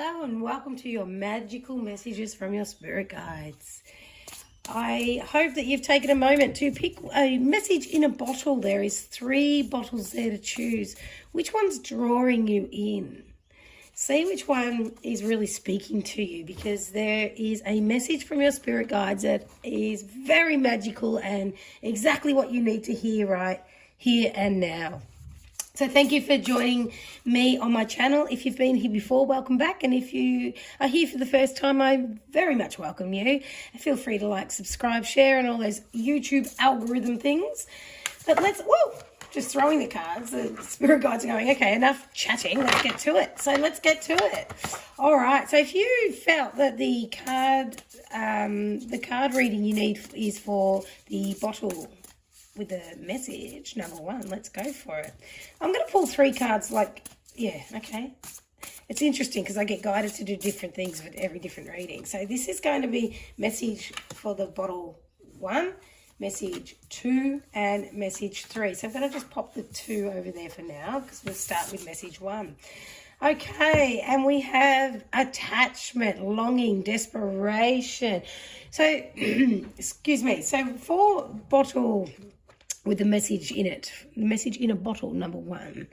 Hello and welcome to your magical messages from your spirit guides. I hope that you've taken a moment to pick a message in a bottle. There is 3 bottles there to choose. Which one's drawing you in? See which one is really speaking to you, because there is a message from your spirit guides that is very magical and exactly what you need to hear right here and now. So thank you for joining me on my channel. If you've been here before, welcome back. And if you are here for the first time, I very much welcome you. Feel free to like, subscribe, share, and all those YouTube algorithm things. But just throwing the cards. The spirit guides are going, okay, enough chatting. Let's get to it. So let's get to it. All right. So if you felt that the card reading you need is for the bottle with the message, number 1, let's go for it. I'm going to pull 3 cards okay. It's interesting because I get guided to do different things with every different reading. So this is going to be message for the bottle 1, message 2, and message 3. So I'm going to just pop the 2 over there for now because we'll start with message 1. Okay, and we have attachment, longing, desperation. So, excuse me. So for bottle with the message in it, the message in a bottle, number 1,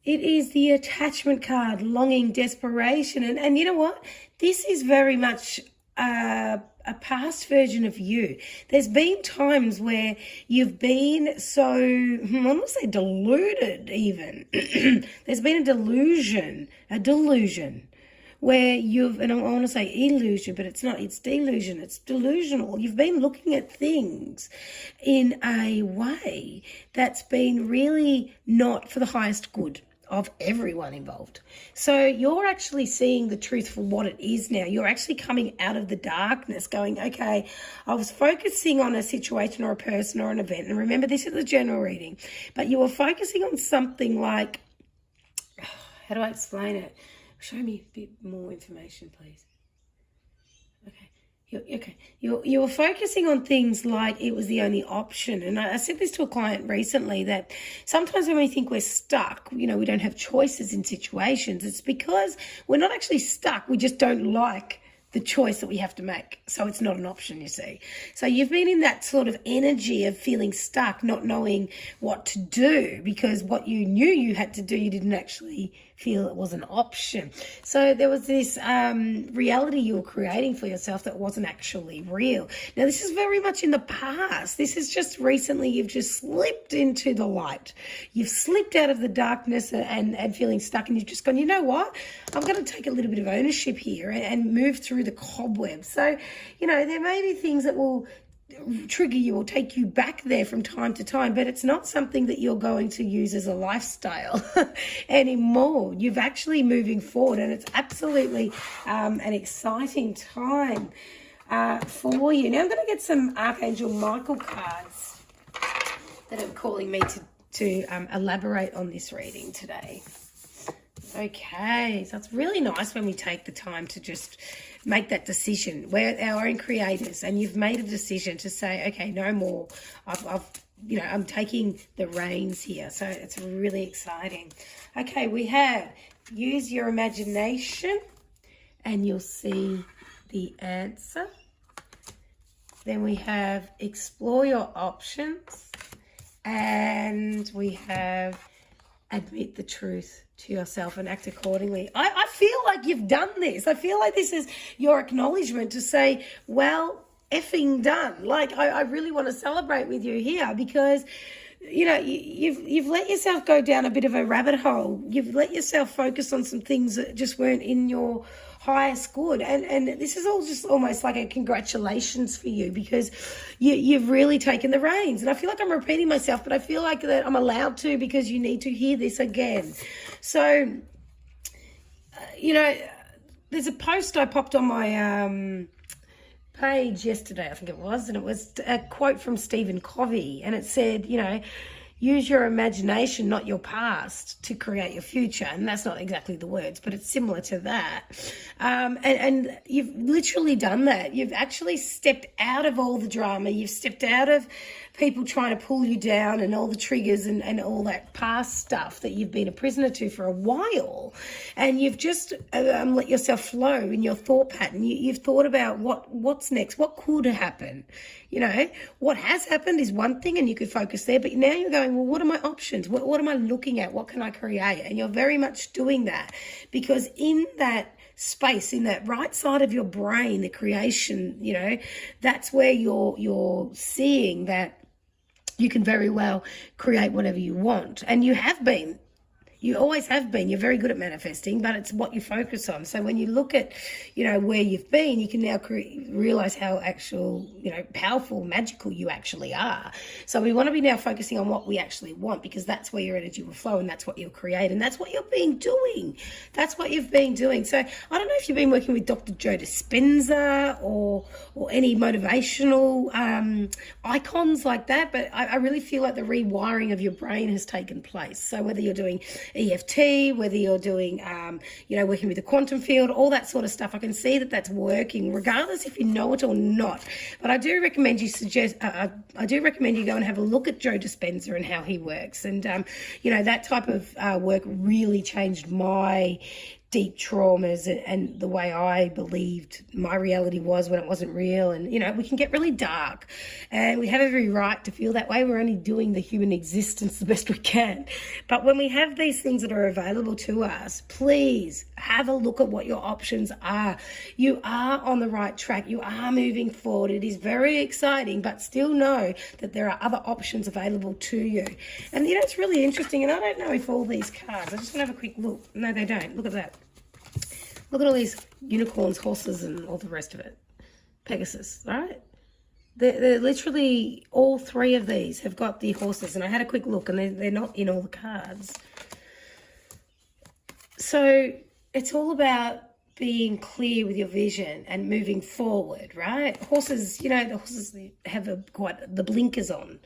it is the attachment card, longing, desperation. And you know what? This is very much a past version of you. There's been times where you've been so, I want to say deluded even. There's been a delusion where and I want to say illusion, but it's not, it's delusion, it's delusional. You've been looking at things in a way that's been really not for the highest good of everyone involved. So you're actually seeing the truth for what it is now. You're actually coming out of the darkness going, okay, I was focusing on a situation or a person or an event. And remember, this is the general reading, but you were focusing on something like, how do I explain it? Show me a bit more information, please. Okay. You were focusing on things like it was the only option. And I said this to a client recently, that sometimes when we think we're stuck, we don't have choices in situations, it's because we're not actually stuck. We just don't like the choice that we have to make. So it's not an option, you see. So you've been in that sort of energy of feeling stuck, not knowing what to do, because what you knew you had to do, you didn't actually feel it was an option. So there was this reality you were creating for yourself that wasn't actually real. Now, this is very much in the past. This is just recently you've just slipped into the light. You've slipped out of the darkness and feeling stuck, and you've just gone, you know what? I'm going to take a little bit of ownership here and move through the cobwebs. So, there may be things that will trigger you or take you back there from time to time, but it's not something that you're going to use as a lifestyle anymore. You've actually moving forward, and it's absolutely an exciting time for you. Now I'm going to get some Archangel Michael cards that are calling me to elaborate on this reading today. Okay, so it's really nice when we take the time to just make that decision. We're our own creators, and you've made a decision to say, okay, no more. I'm taking the reins here. So it's really exciting. Okay, we have use your imagination and you'll see the answer. Then we have explore your options, and we have admit the truth to yourself and act accordingly. I feel like you've done this. I feel like this is your acknowledgement to say, well, effing done. Like, I really want to celebrate with you here, because you've let yourself go down a bit of a rabbit hole. You've let yourself focus on some things that just weren't in your highest good, and this is all just almost like a congratulations for you, because you've really taken the reins. And I feel like I'm repeating myself, but I feel like that I'm allowed to, because you need to hear this again. So there's a post I popped on my page yesterday, I think it was, and it was a quote from Stephen Covey, and it said, use your imagination, not your past, to create your future. And that's not exactly the words, but it's similar to that. And you've literally done that. You've actually stepped out of all the drama. You've stepped out of people trying to pull you down and all the triggers and all that past stuff that you've been a prisoner to for a while, and you've just let yourself flow in your thought pattern. You've thought about what's next, what could happen. You know, what has happened is one thing and you could focus there, but now you're going, well, what are my options? What am I looking at? What can I create? And you're very much doing that, because in that space, in that right side of your brain, the creation, you know, that's where you're seeing that you can very well create whatever you want. And you have been. You always have been. You're very good at manifesting, but it's what you focus on. So when you look at, you know, where you've been, you can now realize how powerful, magical you actually are. So we want to be now focusing on what we actually want, because that's where your energy will flow and that's what you'll create. And that's what you've been doing. That's what you've been doing. So I don't know if you've been working with Dr. Joe Dispenza or any motivational icons like that, but I really feel like the rewiring of your brain has taken place. So whether you're doing EFT, whether you're doing, working with the quantum field, all that sort of stuff, I can see that that's working, regardless if you know it or not. But I do recommend you go and have a look at Joe Dispenza and how he works. And, that type of work really changed my deep traumas and the way I believed my reality was when it wasn't real. And, you know, we can get really dark and we have every right to feel that way. We're only doing the human existence the best we can. But when we have these things that are available to us, please have a look at what your options are. You are on the right track. You are moving forward. It is very exciting, but still know that there are other options available to you. And, you know, it's really interesting. And I don't know if all these cards, I just want to have a quick look. No, they don't. Look at that. Look at all these unicorns, horses, and all the rest of it. Pegasus, right? They're literally, all three of these have got the horses. And I had a quick look, and they're not in all the cards. So it's all about being clear with your vision and moving forward, right? Horses, you know, the horses have quite the blinkers on.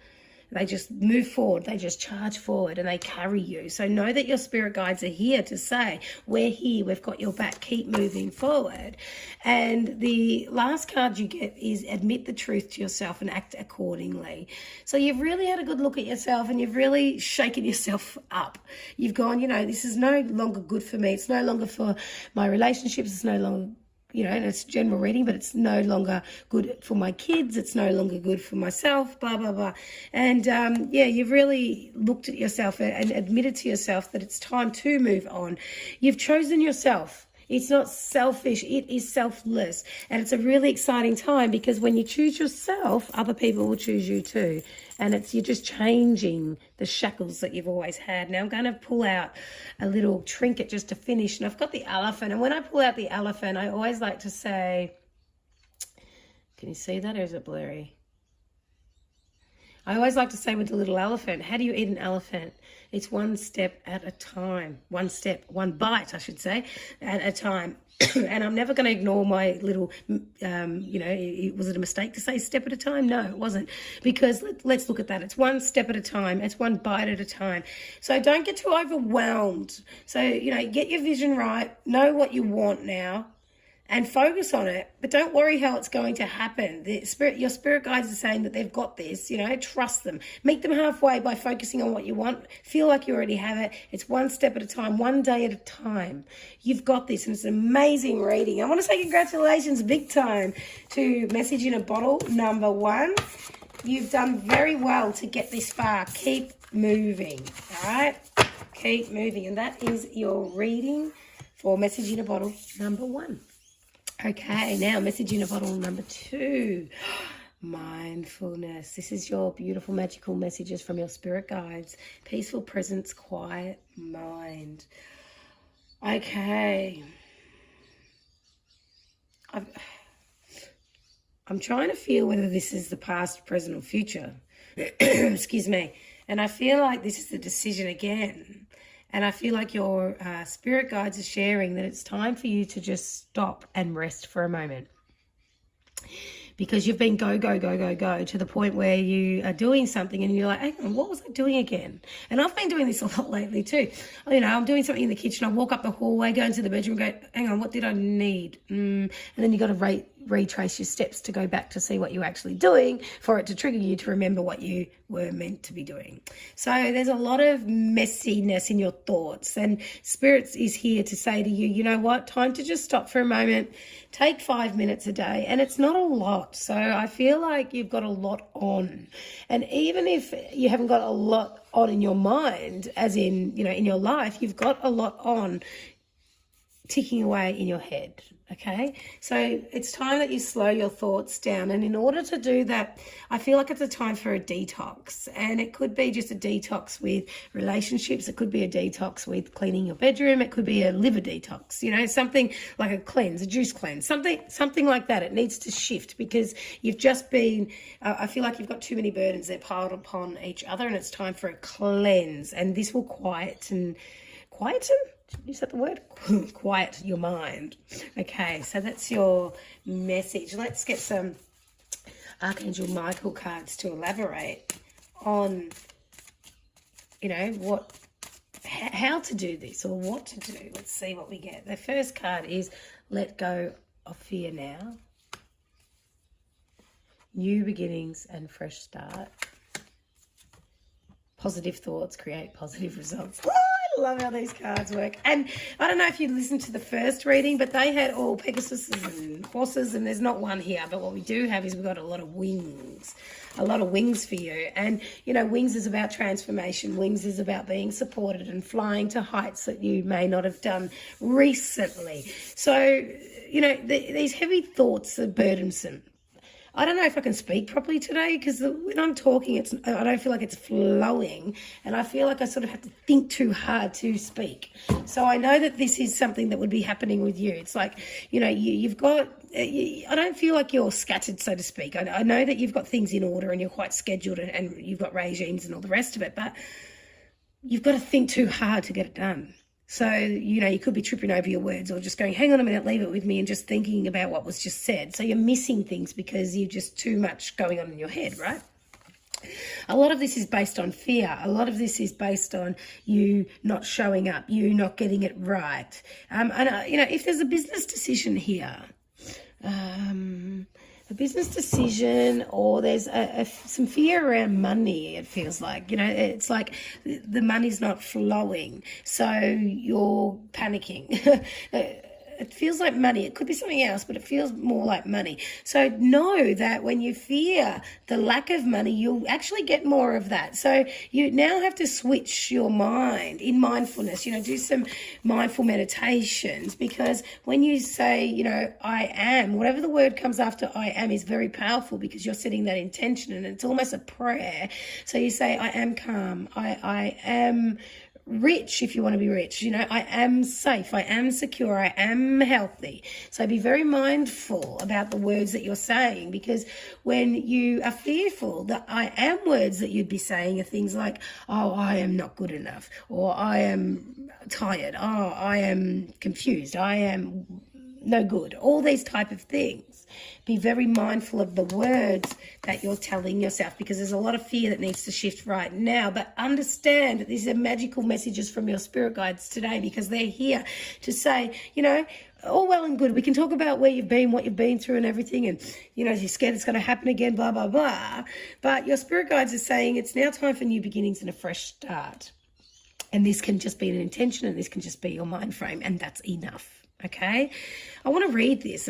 They just move forward, they just charge forward and they carry you. So know that your spirit guides are here to say, we're here, we've got your back, keep moving forward. And the last card you get is admit the truth to yourself and act accordingly. So you've really had a good look at yourself and you've really shaken yourself up. You've gone, you know, this is no longer good for me. It's no longer for my relationships. It's no longer, you know, and it's general reading, but it's no longer good for my kids. It's no longer good for myself, blah, blah, blah. And, you've really looked at yourself and admitted to yourself that it's time to move on. You've chosen yourself. It's not selfish. It is selfless. And it's a really exciting time, because when you choose yourself, other people will choose you too. And you're just changing the shackles that you've always had. Now I'm going to pull out a little trinket just to finish. And I've got the elephant. And when I pull out the elephant, I always like to say, can you see that, or is it blurry? I always like to say with the little elephant, how do you eat an elephant? It's one step at a time. One bite, I should say, at a time. And I'm never going to ignore my little, was it a mistake to say step at a time? No, it wasn't. Because let's look at that. It's one step at a time. It's one bite at a time. So don't get too overwhelmed. So, you know, get your vision right. Know what you want now. And focus on it, but don't worry how it's going to happen. Your spirit guides are saying that they've got this, you know, trust them. Meet them halfway by focusing on what you want. Feel like you already have it. It's one step at a time, one day at a time. You've got this, and it's an amazing reading. I want to say congratulations big time to Message in a Bottle number 1. You've done very well to get this far. Keep moving, all right? Keep moving. And that is your reading for Message in a Bottle number 1. Okay, now Message in a Bottle number 2, mindfulness. This is your beautiful magical messages from your spirit guides. Peaceful presence, quiet mind. Okay. I'm trying to feel whether this is the past, present, or future. Excuse me. And I feel like this is the decision again. And I feel like your spirit guides are sharing that it's time for you to just stop and rest for a moment. Because you've been go to the point where you are doing something and you're like, hang on, what was I doing again? And I've been doing this a lot lately too. You know, I'm doing something in the kitchen. I walk up the hallway, go into the bedroom, go, hang on, what did I need? And then you got to retrace your steps to go back to see what you're actually doing for it to trigger you to remember what you were meant to be doing. So there's a lot of messiness in your thoughts, and Spirits is here to say to you, you know what, time to just stop for a moment, take 5 minutes a day, and it's not a lot. So I feel like you've got a lot on, and even if you haven't got a lot on in your mind, as in, you know, in your life, you've got a lot on ticking away in your head. Okay, so it's time that you slow your thoughts down, and in order to do that, I feel like it's a time for a detox, and it could be just a detox with relationships, it could be a detox with cleaning your bedroom, it could be a liver detox, you know, something like a cleanse, a juice cleanse, something like that. It needs to shift because you've just been, I feel like you've got too many burdens, they're piled upon each other, and it's time for a cleanse, and this will quieten? Is that the word? Quiet your mind. Okay, so that's your message. Let's get some Archangel Michael cards to elaborate on, you know, how to do this or what to do. Let's see what we get. The first card is let go of fear now. New beginnings and fresh start. Positive thoughts create positive results. I love how these cards work. And I don't know if you listened to the first reading, but they had all Pegasuses and horses, and there's not one here. But what we do have is we've got a lot of wings for you. And, you know, wings is about transformation. Wings is about being supported and flying to heights that you may not have done recently. So, you know, these heavy thoughts are burdensome. I don't know if I can speak properly today because when I'm talking, I don't feel like it's flowing, and I feel like I sort of have to think too hard to speak. So I know that this is something that would be happening with you. It's like, you know, you've got, I don't feel like you're scattered, so to speak. I know that you've got things in order and you're quite scheduled and you've got regimes and all the rest of it, but you've got to think too hard to get it done. So, you know, you could be tripping over your words or just going, hang on a minute, leave it with me, and just thinking about what was just said. So you're missing things because you've just too much going on in your head, right? A lot of this is based on fear. A lot of this is based on you not showing up, you not getting it right. You know, if there's a business decision here, a business decision, or there's some fear around money, it feels like, you know, it's like the money's not flowing, so you're panicking. It feels like money. It could be something else, but it feels more like money. So know that when you fear the lack of money, you'll actually get more of that. So you now have to switch your mind in mindfulness, you know, do some mindful meditations, because when you say, you know, I am, whatever the word comes after I am is very powerful because you're setting that intention, and it's almost a prayer. So you say, I am calm. I am rich if you want to be rich, you know, I am safe, I am secure, I am healthy. So be very mindful about the words that you're saying, because when you are fearful, the I am words that you'd be saying are things like, oh, I am not good enough, or I am tired, oh, I am confused, I am no good, all these type of things. Be very mindful of the words that you're telling yourself, because there's a lot of fear that needs to shift right now. But understand that these are magical messages from your spirit guides today, because they're here to say, you know, all well and good, we can talk about where you've been, what you've been through and everything, and, you know, you're scared it's going to happen again, blah, blah, blah. But your spirit guides are saying it's now time for new beginnings and a fresh start. And this can just be an intention, and this can just be your mind frame, and that's enough. Okay, I want to read this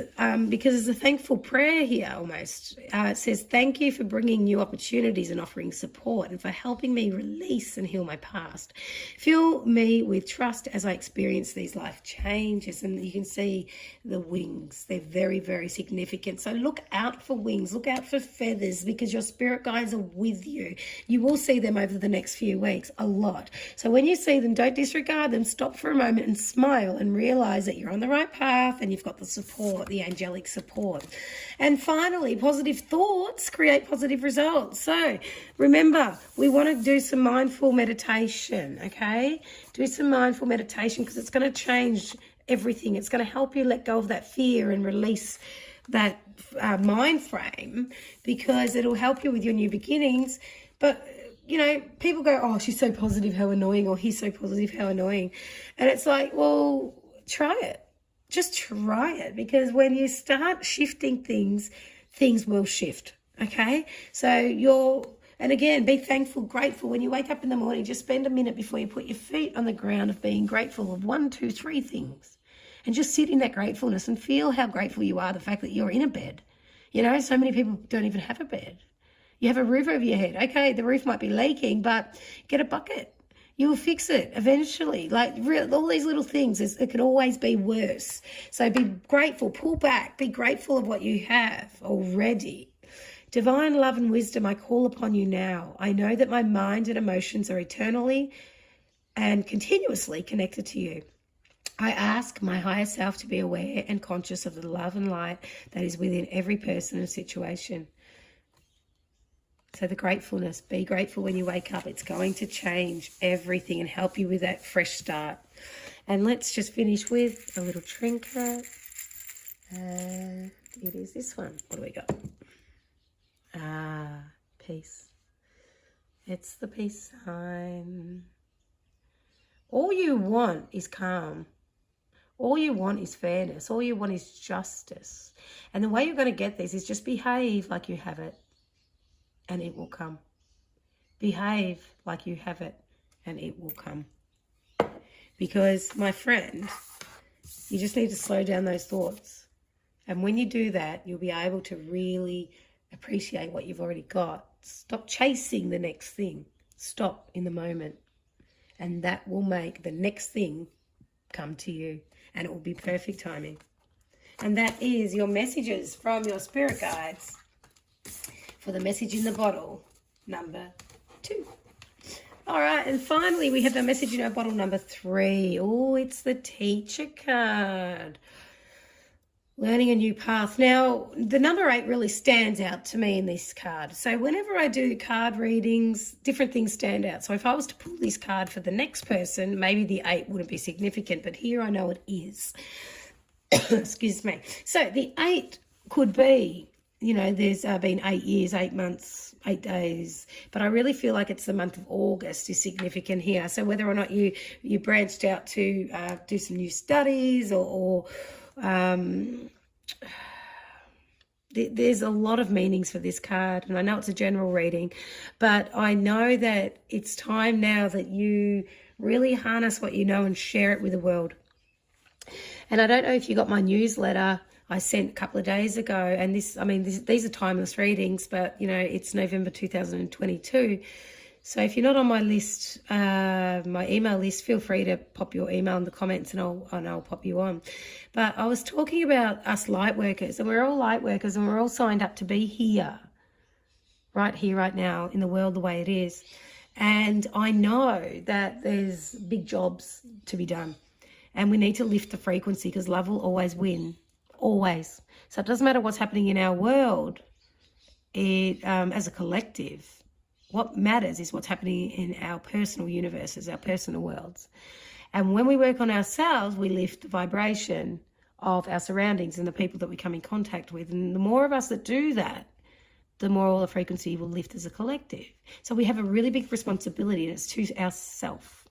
because there's a thankful prayer here almost. It says, thank you for bringing new opportunities and offering support, and for helping me release and heal my past. Fill me with trust as I experience these life changes. And you can see the wings. They're very, very significant. So look out for wings. Look out for feathers, because your spirit guides are with you. You will see them over the next few weeks a lot. So when you see them, don't disregard them. Stop for a moment and smile and realize that you're on the right path and you've got the support, the angelic support. And finally, positive thoughts create positive results. So remember, we want to do some mindful meditation, okay? Do some mindful meditation, because it's going to change everything. It's going to help you let go of that fear and release that mind frame, because it'll help you with your new beginnings. But you know, people go, oh, she's so positive, how annoying, or he's so positive, how annoying. And it's like, well, try it. Just try it, because when you start shifting things, things will shift, okay? So and again, be thankful, grateful. When you wake up in the morning, just spend a minute before you put your feet on the ground of being grateful of 1, 2, 3 things. And just sit in that gratefulness and feel how grateful you are, the fact that you're in a bed. You know, so many people don't even have a bed. You have a roof over your head. Okay, the roof might be leaking, but get a bucket. You'll fix it eventually. Like all these little things, it could always be worse. So be grateful, pull back, be grateful of what you have already. Divine love and wisdom, I call upon you now. I know that my mind and emotions are eternally and continuously connected to you. I ask my higher self to be aware and conscious of the love and light that is within every person and situation. So the gratefulness, be grateful when you wake up. It's going to change everything and help you with that fresh start. And let's just finish with a little trinket. It is this one. What do we got? Peace. It's the peace sign. All you want is calm. All you want is fairness. All you want is justice. And the way you're going to get this is just behave like you have it, and it will come. Behave like you have it, and it will come. Because, my friend, you just need to slow down those thoughts. And when you do that, you'll be able to really appreciate what you've already got. Stop chasing the next thing. Stop in the moment. And that will make the next thing come to you. And it will be perfect timing. And that is your messages from your spirit guides for the message in the bottle, number 2. All right, and finally we have the message in our bottle number 3. Oh, it's the teacher card. Learning a new path. Now, the number 8 really stands out to me in this card. So whenever I do card readings, different things stand out. So if I was to pull this card for the next person, maybe the 8 wouldn't be significant, but here I know it is. Excuse me. So the 8 could be, you know, there's been 8 years, 8 months, 8 days, but I really feel like it's the month of August is significant here. So whether or not you branched out to do some new studies or there's a lot of meanings for this card, and I know it's a general reading, but I know that it's time now that you really harness what you know and share it with the world. And I don't know if you got my newsletter I sent a couple of days ago, and these are timeless readings, but you know, it's November 2022. So if you're not on my list, my email list, feel free to pop your email in the comments and I'll pop you on. But I was talking about us light workers, and we're all light workers, and we're all signed up to be here, right now in the world the way it is. And I know that there's big jobs to be done, and we need to lift the frequency, because love will always win, always. So it doesn't matter what's happening in our world, as a collective. What matters is what's happening in our personal universes, our personal worlds. And when we work on ourselves, we lift the vibration of our surroundings and the people that we come in contact with. And the more of us that do that, the more all the frequency will lift as a collective. So we have a really big responsibility, and it's to ourself.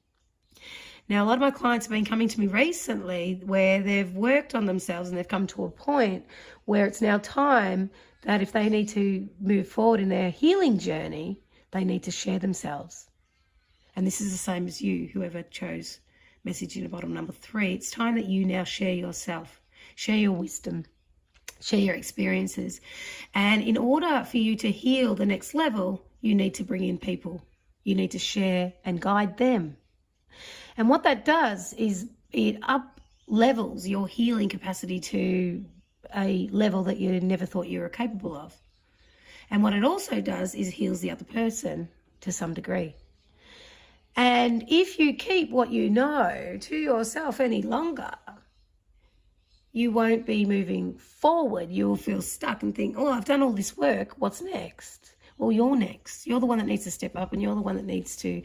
Now, a lot of my clients have been coming to me recently where they've worked on themselves and they've come to a point where it's now time that if they need to move forward in their healing journey, they need to share themselves. And this is the same as you, whoever chose message in the bottom number 3. It's time that you now share yourself, share your wisdom, share your experiences. And in order for you to heal the next level, you need to bring in people. You need to share and guide them. And what that does is it up levels your healing capacity to a level that you never thought you were capable of. And what it also does is heals the other person to some degree. And if you keep what you know to yourself any longer, you won't be moving forward. You'll feel stuck and think, oh, I've done all this work. What's next? Well, you're next. You're the one that needs to step up, and you're the one that needs to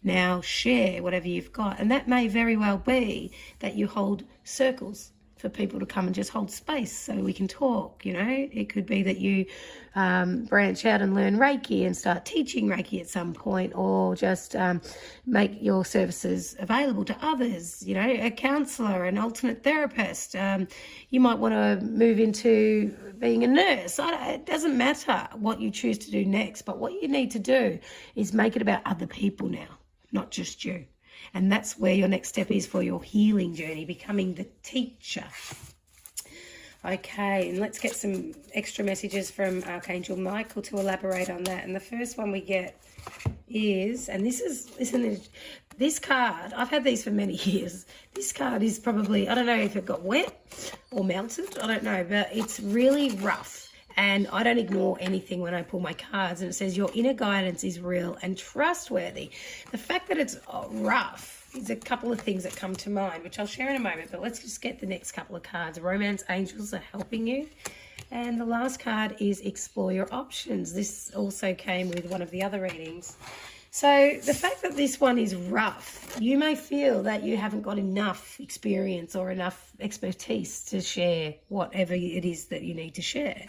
now share whatever you've got. And that may very well be that you hold circles for people to come and just hold space so we can talk, It could be that you branch out and learn Reiki and start teaching Reiki at some point, or just make your services available to others, a counsellor, an alternate therapist. You might want to move into being a nurse. It doesn't matter what you choose to do next, but what you need to do is make it about other people now, not just you. And that's where your next step is for your healing journey, becoming the teacher. Okay, and let's get some extra messages from Archangel Michael to elaborate on that. And the first one we get is, and this card, I've had these for many years. This card is probably, I don't know if it got wet or melted, I don't know, but it's really rough. And I don't ignore anything when I pull my cards. And it says your inner guidance is real and trustworthy. The fact that it's rough is a couple of things that come to mind, which I'll share in a moment. But let's just get the next couple of cards. Romance angels are helping you. And the last card is explore your options. This also came with one of the other readings. So the fact that this one is rough, you may feel that you haven't got enough experience or enough expertise to share whatever it is that you need to share.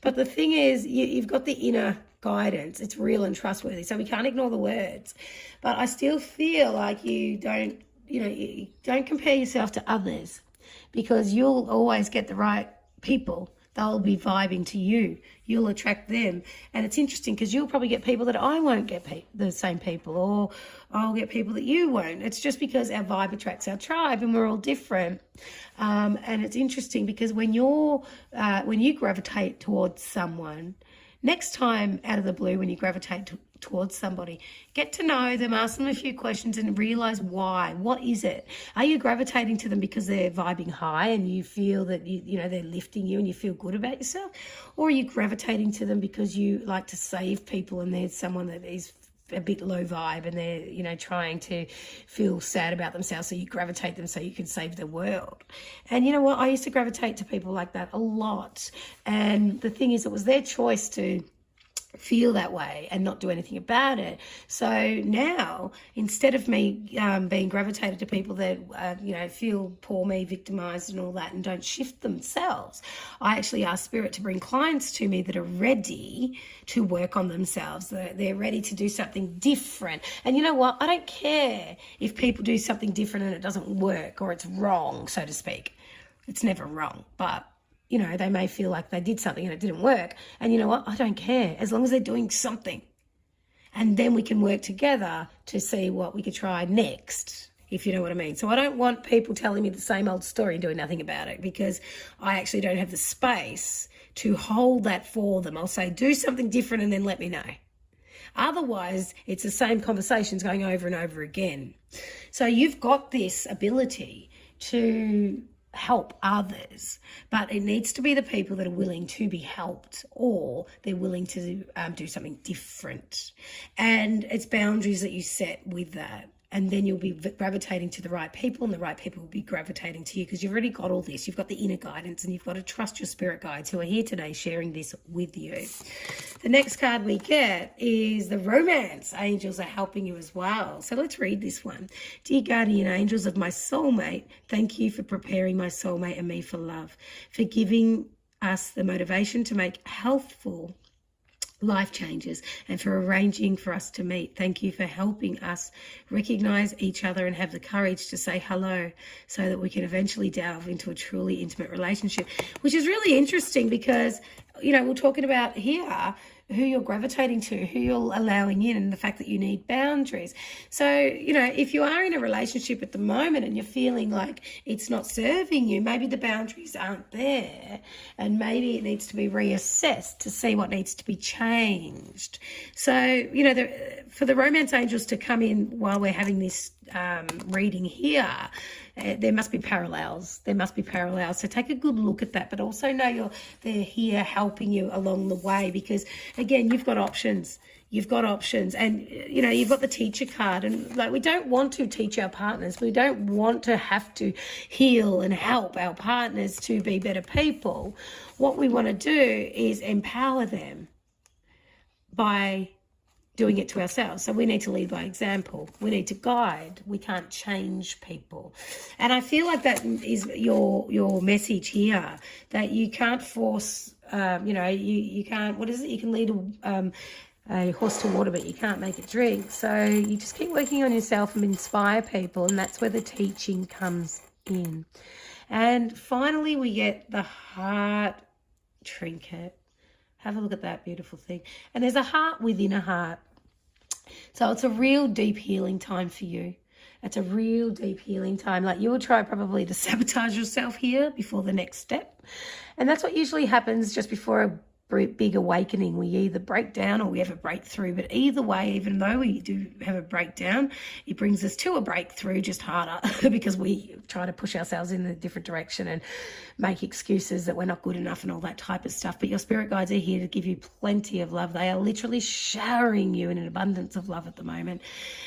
But the thing is, you've got the inner guidance. It's real and trustworthy. So we can't ignore the words. But I still feel like you don't compare yourself to others, because you'll always get the right people. They'll be vibing to you. You'll attract them. And it's interesting because you'll probably get people that I won't get, the same people, or I'll get people that you won't. It's just because our vibe attracts our tribe and we're all different. And it's interesting because when you gravitate towards someone, next time out of the blue, when you gravitate towards somebody, get to know them, ask them a few questions and realize why. What is it? Are you gravitating to them because they're vibing high and you feel that they're lifting you and you feel good about yourself? Or are you gravitating to them because you like to save people and there's someone that is a bit low vibe and they're trying to feel sad about themselves, so you gravitate them so you can save the world? And you know what, I used to gravitate to people like that a lot, and the thing is, it was their choice to feel that way and not do anything about it. So now, instead of me being gravitated to people that feel poor me, victimized and all that, and don't shift themselves, I actually ask Spirit to bring clients to me that are ready to work on themselves. They're ready to do something different. And you know what, I don't care if people do something different and it doesn't work or it's wrong, so to speak. It's never wrong, but they may feel like they did something and it didn't work. And you know what? I don't care, as long as they're doing something. And then we can work together to see what we could try next, if you know what I mean. So I don't want people telling me the same old story and doing nothing about it, because I actually don't have the space to hold that for them. I'll say, do something different and then let me know. Otherwise, it's the same conversations going over and over again. So you've got this ability to help others, but it needs to be the people that are willing to be helped, or they're willing to do something different. And it's boundaries that you set with that. And then you'll be gravitating to the right people, and the right people will be gravitating to you, because you've already got all this. You've got the inner guidance, and you've got to trust your spirit guides who are here today sharing this with you. The next card we get is the romance angels are helping you as well. So let's read this one. Dear guardian angels of my soulmate, thank you for preparing my soulmate and me for love, for giving us the motivation to make healthful life changes, and for arranging for us to meet. Thank you for helping us recognize each other and have the courage to say hello, so that we can eventually delve into a truly intimate relationship, which is really interesting because, we're talking about here who you're gravitating to, who you're allowing in, and the fact that you need boundaries. So, if you are in a relationship at the moment and you're feeling like it's not serving you, maybe the boundaries aren't there, and maybe it needs to be reassessed to see what needs to be changed. So, for the romance angels to come in while we're having this reading here, there must be parallels. So take a good look at that, but also know they're here helping you along the way, because again, you've got options. And you've got the teacher card, and we don't want to teach our partners. We don't want to have to heal and help our partners to be better people. What we want to do is empower them by doing it to ourselves. So we need to lead by example. We need to guide. We can't change people. And I feel like that is your message here, that you can't force, you can't, what is it? You can lead a horse to water, but you can't make it drink. So you just keep working on yourself and inspire people, and that's where the teaching comes in. And finally, we get the heart trinket. Have a look at that beautiful thing. And there's a heart within a heart. So it's a real deep healing time for you. It's a real deep healing time. Like, you will try probably to sabotage yourself here before the next step. And that's what usually happens just before a big awakening. We either break down or we have a breakthrough. But either way, even though we do have a breakdown, it brings us to a breakthrough just harder because we try to push ourselves in a different direction and make excuses that we're not good enough and all that type of stuff. But your spirit guides are here to give you plenty of love. They are literally showering you in an abundance of love at the moment.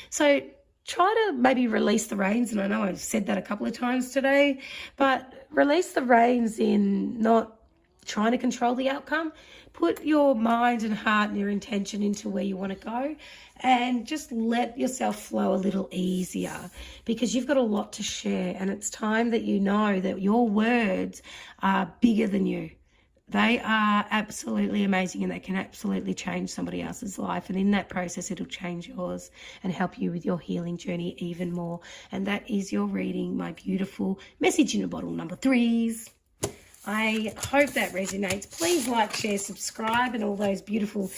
So try to maybe release the reins. And I know I've said that a couple of times today, but release the reins in not trying to control the outcome. Put your mind and heart and your intention into where you want to go, and just let yourself flow a little easier, because you've got a lot to share, and it's time that you know that your words are bigger than you. They are absolutely amazing, and they can absolutely change somebody else's life. And in that process, it'll change yours and help you with your healing journey even more. And that is your reading, my beautiful message in a bottle number 3s. I hope that resonates. Please like, share, subscribe, and all those beautiful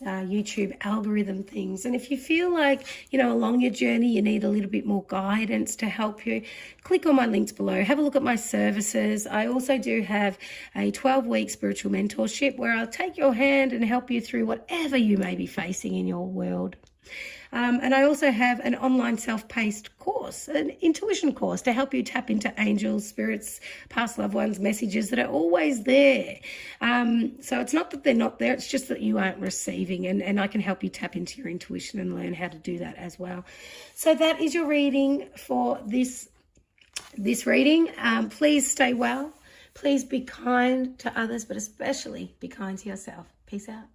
YouTube algorithm things. And if you feel like, along your journey, you need a little bit more guidance to help you, click on my links below. Have a look at my services. I also do have a 12-week spiritual mentorship where I'll take your hand and help you through whatever you may be facing in your world. And I also have an online self-paced course, an intuition course, to help you tap into angels, spirits, past loved ones, messages that are always there. So it's not that they're not there, it's just that you aren't receiving, and I can help you tap into your intuition and learn how to do that as well. So that is your reading for this reading. Please stay well. Please be kind to others, but especially be kind to yourself. Peace out.